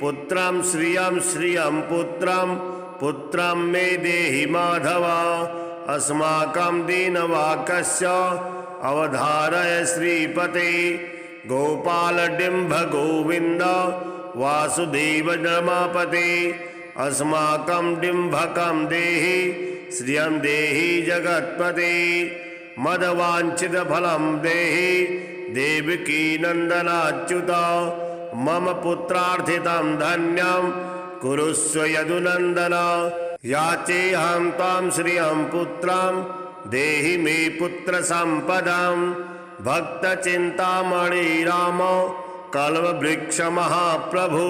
पुत्रं श्रियं पुत्रं मे देहि माधव अस्माकं दीनवाक्यस्य अवधारय श्रीपते गोपाल डिम्भ गोविंद वासुदेव रमापते अस्माकं डिम्भकं देहि श्रियं देहि जगत्पते मदवांछित फलं देहि देवकी नंदनाच्युत मम पुत्रार्थितं धन्यं कुरुस्व यदुनन्दन याचेऽहं त्वां श्रियं पुत्रं देहि मे पुत्र संपदां भक्तचिंतामणि राम कल्पवृक्ष महाप्रभु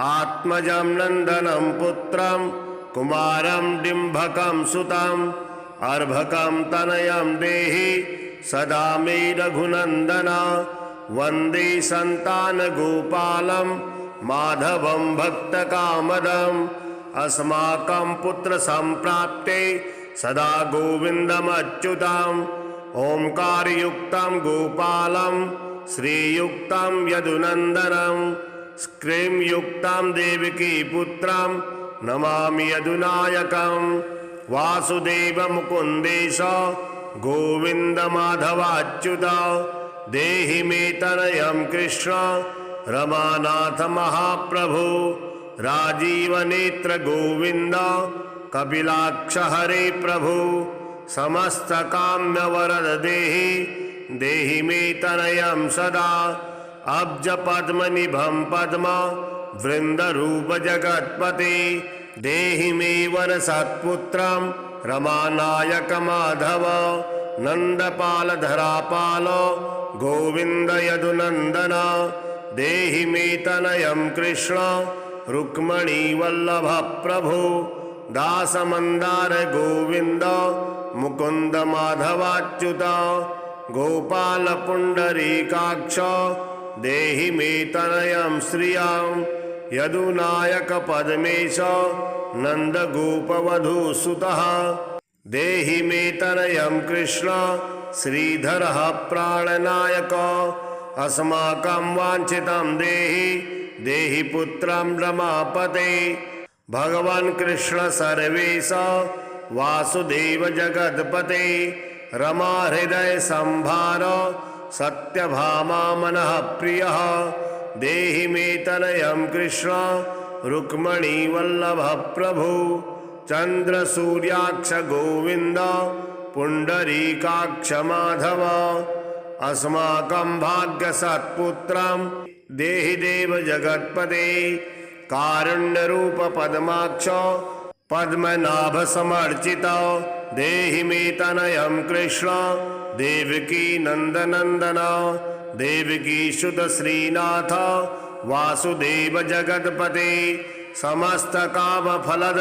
आत्मजं नंदनं पुत्रं कुमारं डिम्भकं सुतं अर्भकं तनयं देहि सदा मे रघुनंदन वंदे संतानगोपालं माधवं भक्तकामदम् अस्माकं पुत्र संप्राप्ते सदा गोविन्दमच्युतम् ओंकारयुक्तं गोपालं श्रीयुक्तं यदुनन्दनं स्क्रींयुक्तं देवकी पुत्रं नमामि यदुनायकं वासुदेव मुकुन्देश गोविन्द माधवाच्युत देहि मे तनयं कृष्ण रमानाथ महाप्रभु राजीवनेत्र गोविंद कपिलाक्ष हरे प्रभु समस्त काम्य वरद देहि मे तनयं सदा अब्ज पद्म निभं पद्म वृंद रूप जगत्पते देहि मे वर सत्पुत्रं रमानायक माधव नंदपाल धरापाल गोविंद यदुनंदन देहि मे तनयं कृष्ण रुक्मणी वल्लभ प्रभु दास मंदार गोविंद मुकुंद माधवाच्युत गोपाल पुंडरीकाक्ष देहि मे तनयं श्रियं यदुनायक पद्मेश नंद गोप वधूसुतः देहि मे तनयं कृष्ण श्रीधर प्राणनायक अस्माकं वांछितं देहि पुत्रं रमापते भगवान् कृष्ण सर्वेश वासुदेव जगत्पते रमा हृदय संभार सत्यभामा मनः प्रियः देहि मे तनयं कृष्ण रुक्मणी वल्लभ प्रभु चंद्र सूर्याक्ष गोविंद पुंडरीकाक्ष माधव अस्माकं भाग्य सत्पुत्रं देहि देव जगत्पते कारुण्य रूप पद्माक्ष पद्मनाभ समर्चित देहि मे तनयं कृष्ण देवकी नंदनंदन देवकी सुत श्रीनाथ वासुदेव जगत्पते समस्त काम फलद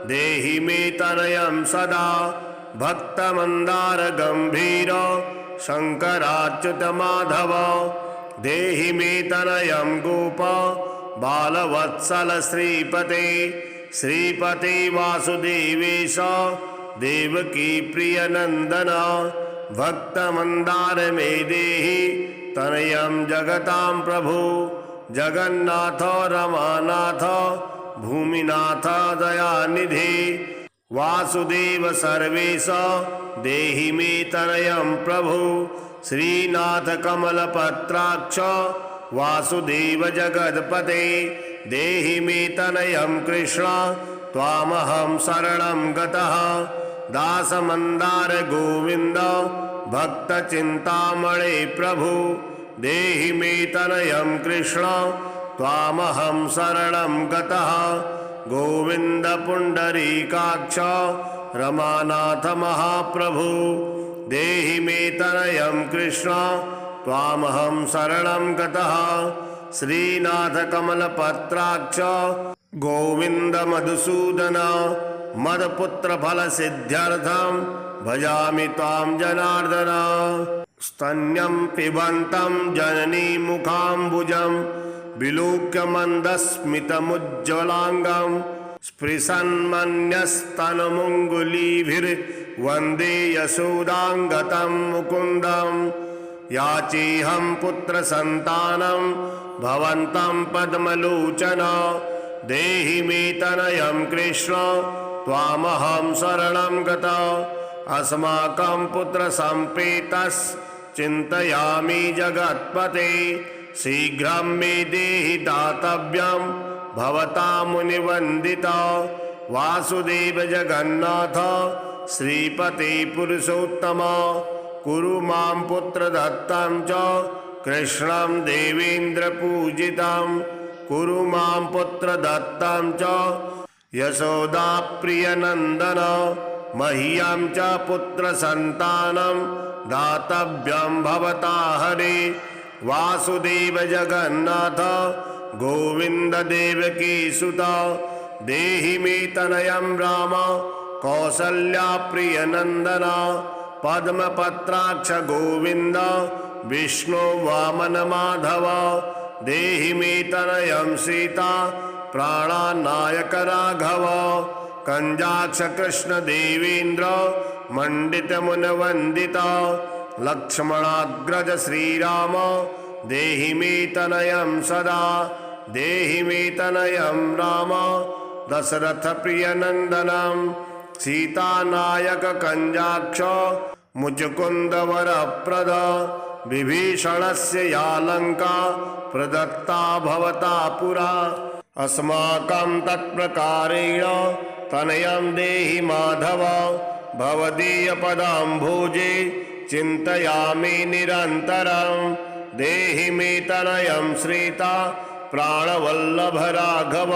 देहि मे तनयं सदा भक्त मंदार गंभीर शंकराच्युत माधव देहि मे तनयं गोप बालवत्सल श्रीपते वासुदेवेश देवकी प्रिय नंदन भक्त मंदार मे देहि तनयं जगतां प्रभु जगन्नाथ रमानाथ भूमिनाथ दयानिधि वासुदेव सर्वेश देहि मे तनयं प्रभु श्रीनाथ कमलपत्राक्ष वासुदेव जगत्पते देहि मे तनयं कृष्ण त्वामहं शरणं गतः दास मंदार गोविंद भक्त चिंतामणे प्रभु देहि मे तनयं कृष्ण त्वामहं शरणं गतः गोविंद पुंडरीकाक्ष रमानाथ महाप्रभु देहि मे तनयं कृष्ण त्वामहं शरणं गतः श्रीनाथ कमलपत्राक्ष गोविंद मधुसूदन मदपुत्र फल सिद्ध्यर्थम भजामि त्वां जनार्दन। स्तन्यं पिबन्तं जननी मुखाम्बुजं विलोक्य मन्दस्मितमुज्ज्वलाङ्गं स्पृशन्मन्यस्तनमुङ्गुलीभिर्वन्दे यशोदाङ्गतं मुकुन्दं। याचेऽहं पुत्रसन्तानं भवन्तं पद्मलोचन देहि मे तनयं कृष्ण त्वामहं शरणं गता। अस्माकं पुत्रसम्पेतश्चिन्तयामि जगत्पते शीघ्रं मे देहि दातव्यं भवता मुनिवन्दिता। वासुदेव जगन्नाथ श्रीपते पुरुषोत्तम कुरु मां पुत्रदत्तं च कृष्णं देवेन्द्रपूजितं कुरु मां पुत्रदत्तं च यशोदाप्रियनन्दन मह्यं च पुत्रसन्तानं दातव्यं भवता हरे। वासुदेव जगन्नाथ गोविन्द देवकी सुत देहि मे तनयं राम कौसल्या प्रियनन्दन। पद्मपत्राक्ष गोविन्द विष्णु वामन माधव देहि मे तनयं सीता प्राणनायक राघव। कंजाक्ष कृष्ण देवेन्द्र मंडित मुनवंदित लक्ष्मणाग्रज श्रीराम देहि मे तनयं सदा देहि मे तनयं राम। दशरथ प्रिय नंदनम सीतानायक कंजाक्ष मुचुकुंद वरप्रद विभीषणस्य या लंका प्रदत्ता भवता पुरा। अस्माकं तत्प्रकारेण तनयं देहि माधव भवदीयपदाम्भोजे चिन्तयामि निरन्तरं। देहि मे तनयं श्रीता प्राणवल्लभ राघव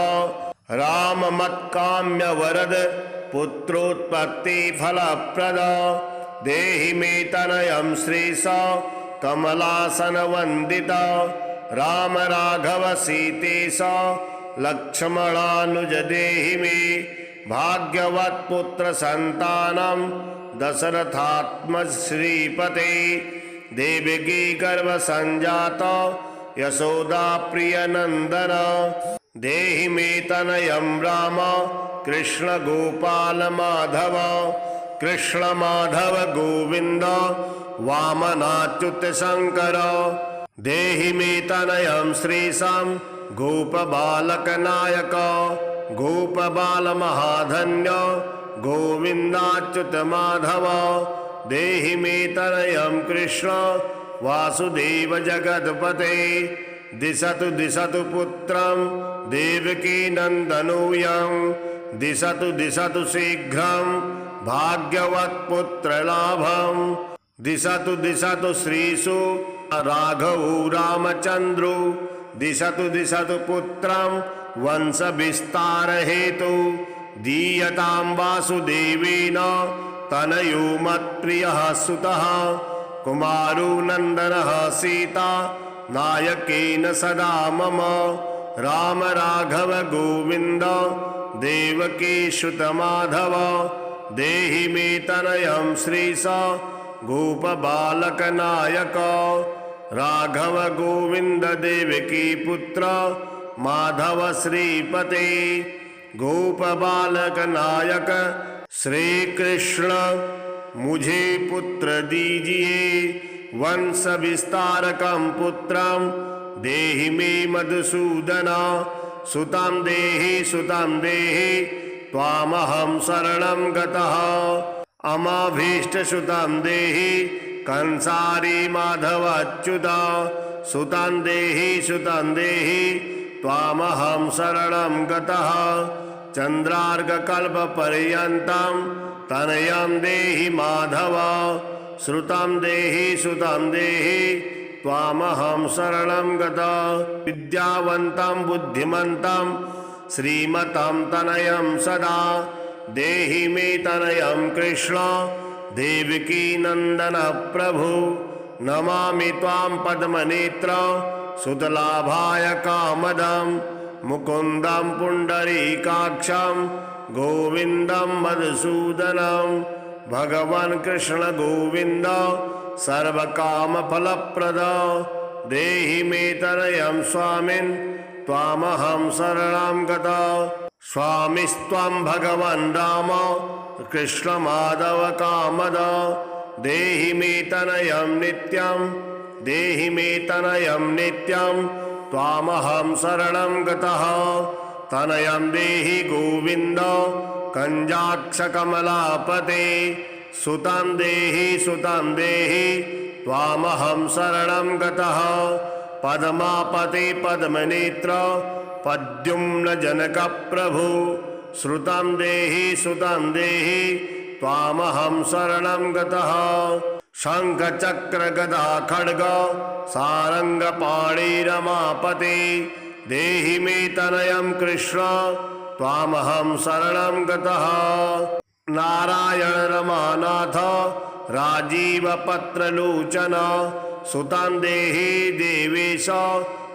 राम मत्काम्य वरद पुत्रोत्पत्ति फलप्रद। देहि मे तनयं श्रीश कमलासन वंदित राम राघव सीतेश लक्ष्मणानुज देहि मे भाग्यवत् पुत्र संतानं दशरथात्मज श्रीपते देवकी गर्भ संजात यशोदा प्रिय नंदन। देहि मे तनयं राम कृष्ण गोपाल माधव कृष्ण माधव गोविंद वामनाच्युत शंकर। देहि मे तनयं श्रीशं गोप बालक नायक गोप बाल महाधन्य गोविंदाच्युत माधव। देहि मे तनयं कृष्ण वासुदेव जगत्पते दिशतु दिशतु पुत्रं देवकी नंदनोऽयं दिशतु दिशतु शीघ्रं भाग्यवत् पुत्र लाभं। दिशतु दिशतु श्रीषु राघवो रामचंद्रो दिशतु दिशतु पुत्रं वंश विस्तार हेतु दीयतां वासुदेवेन तनयो मत्प्रियः सुतः कुमारो नंदनः सीता नायकेन सदा मम। राम राघव गोविंद देवकी सुत माधव देहि मे तनयं श्रीश गोप बालक नायक। राघव गोविंद देवकी पुत्र माधव श्रीपते गोप बालक नायक श्री कृष्ण मुझे पुत्र दीजिए वंश विस्तारकं पुत्रं देहि मे मधुसूदन। सुतं देहि त्वामहं शरणं गतः अमाभीष्टसुतं देहि कंसारी माधवच्युत। सुतं देहि त्वामहं शरणं गतः चंद्रार्ककल्पपर्यन्तं तनयं देहि माधव। श्रुतं देहि त्वामहं शरणं गतः विद्यावन्तं बुद्धिमन्तं श्रीमतं तनयं सदा देहि मे तनयं कृष्ण देवकी नंदन प्रभु। नमामि त्वां पद्मनेत्र सुतलाभाय कामदं मुकुन्दं पुण्डरीकाक्षं गोविन्दं मधुसूदनं भगवान् कृष्ण गोविन्द सर्वकामफलप्रद देहि मे तनयं स्वामिन् त्वामहं शरणं गता स्वामिस्त्वं भगवन् राम कृष्ण माधव कामद देहि मे तनयं नित्यं देहि मे तनयं नित्यं त्वामहं शरणं गतः तनयं देहि गोविन्द कञ्जाक्षकमलापते सुतं देहि त्वामहं शरणं गतः पद्मापते पद्मनेत्र पद्युम्न जनक प्रभु श्रुतं देहि त्वामहं शरणं गतः शंख चक्र गदा खड्ग सारंग पाणि रमापते देहि मे तनयं कृष्ण त्वामहं शरणं गतः नारायण रमानाथ राजीव पत्रलोचन सुतं देहि देवेश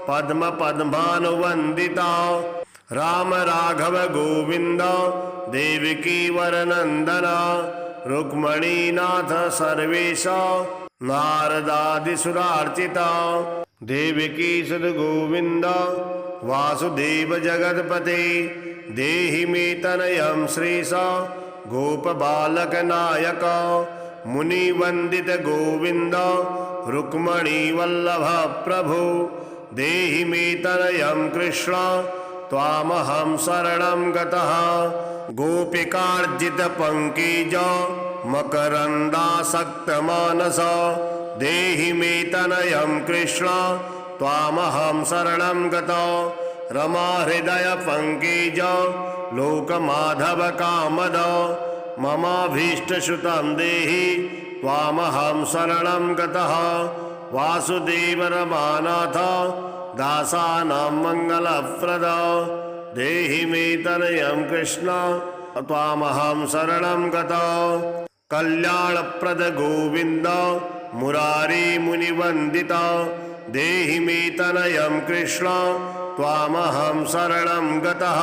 पद्म पद्मानुवन्दिता राम राघव गोविंद देवकी वरनंदन रुक्मणीनाथ सर्वेश नारदादिसुरार्चिता देवकी सुत गोविंद वासुदेव जगतपते देहि मे तनयं श्रीश गोपबालक नायक मुनिवंदित गोविंद रुक्मणी वल्लभ प्रभु देहि मे तनयं कृष्ण त्वामहं शरणं गतः गोपिकार्जित पंकज मकरंदासक्त मानस देहि मे तनयं कृष्ण त्वामहं शरणं गतः रमा हृदय पंकज लोकमाधव कामद ममाभीष्टसुतं देहि त्वामहं शरणं गतः वासुदेव रमानाथ दासानां मंगलप्रद देहि मे तनयं कृष्ण त्वामहं शरणं गतः कल्याणप्रद गोविंद मुरारी मुनिवंदिता देहि मे तनयं कृष्ण त्वामहं शरणं गतः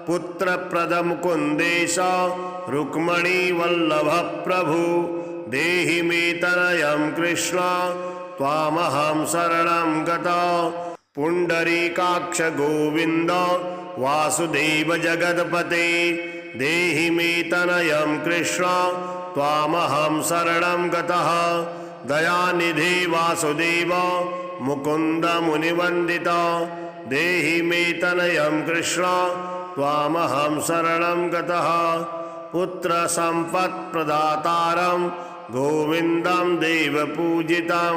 पुत्रप्रद मुकुन्देश रुक्मणी वल्लभ प्रभु देहि मे तनयं कृष्ण त्वामहं शरणं गतः पुण्डरीकाक्ष गोविंद वासुदेव जगतपते देहि मे तनयं कृष्ण त्वामहं शरणं गतः दयानिधि वासुदेव मुकुंद मुनिवंदिता देहि मे तनयं कृष्ण त्वामहं शरणं गतः पुत्र संपत्प्रदातारं गोविन्दं देवपूजितं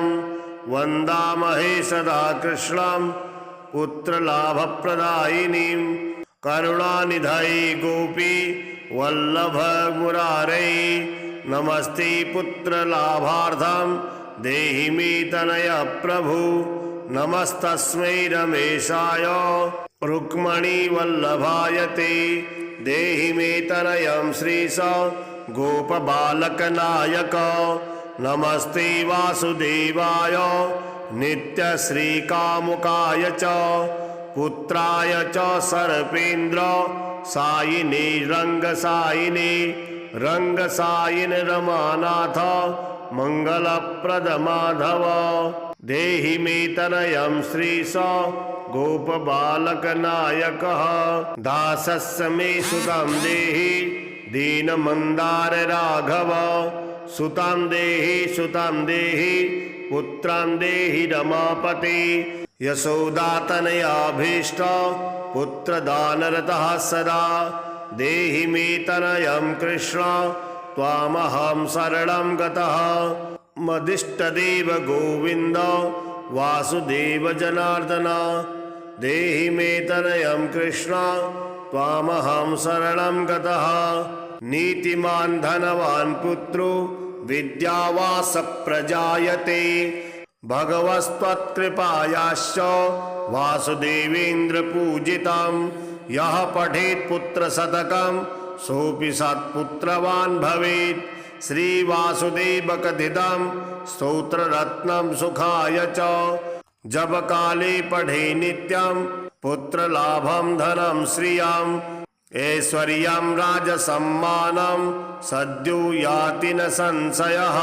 वन्दामहे सदा कृष्णं पुत्रलाभप्रदायिनीं करुणानिधये गोपी वल्लभ मुरारे नमस्ते पुत्रलाभार्थं देहि मे तनय प्रभु नमस्तस्मै रमेशाय रुक्मणी वल्लभाय ते देहि मे तनयं श्रीश गोपबालकनायक नमस्ते वासुदेवाय नित्यश्रीकामुकाय च पुत्राय च सर्पेन्द्र सायिने रंगसायिन रमानाथ मंगलप्रद माधव देहि मे तनयं श्रीश गोपबालकनायकः दासस्य मे सुतं देहि दीनमन्दार राघव सुतं देहि पुत्रं देहि रमापते यशोदातनयाभीष्ट पुत्रदानरतः सदा देहि मे तनयं कृष्ण त्वामहं शरणं गतः मदिष्टदेव गोविन्द वासुदेव जनार्दन देहि मे तनयं कृष्ण त्वामहं शरणं गतः नीतिमान् धनवान् पुत्रो विद्यावास प्रजायते भगवस्त्वत्कृपायाश्च वासुदेवेन्द्र पूजितं यः पठेत् पुत्रशतकं सोऽपि सत्पुत्रवान् भवेत् श्रीवासुदेव कथितं स्तोत्ररत्नं सुखाय च जप काले पठे नित्यं पुत्रलाभं धनं श्रियम् ऐश्वर्यं राजसम्मानं सद्यो याति न संशयः।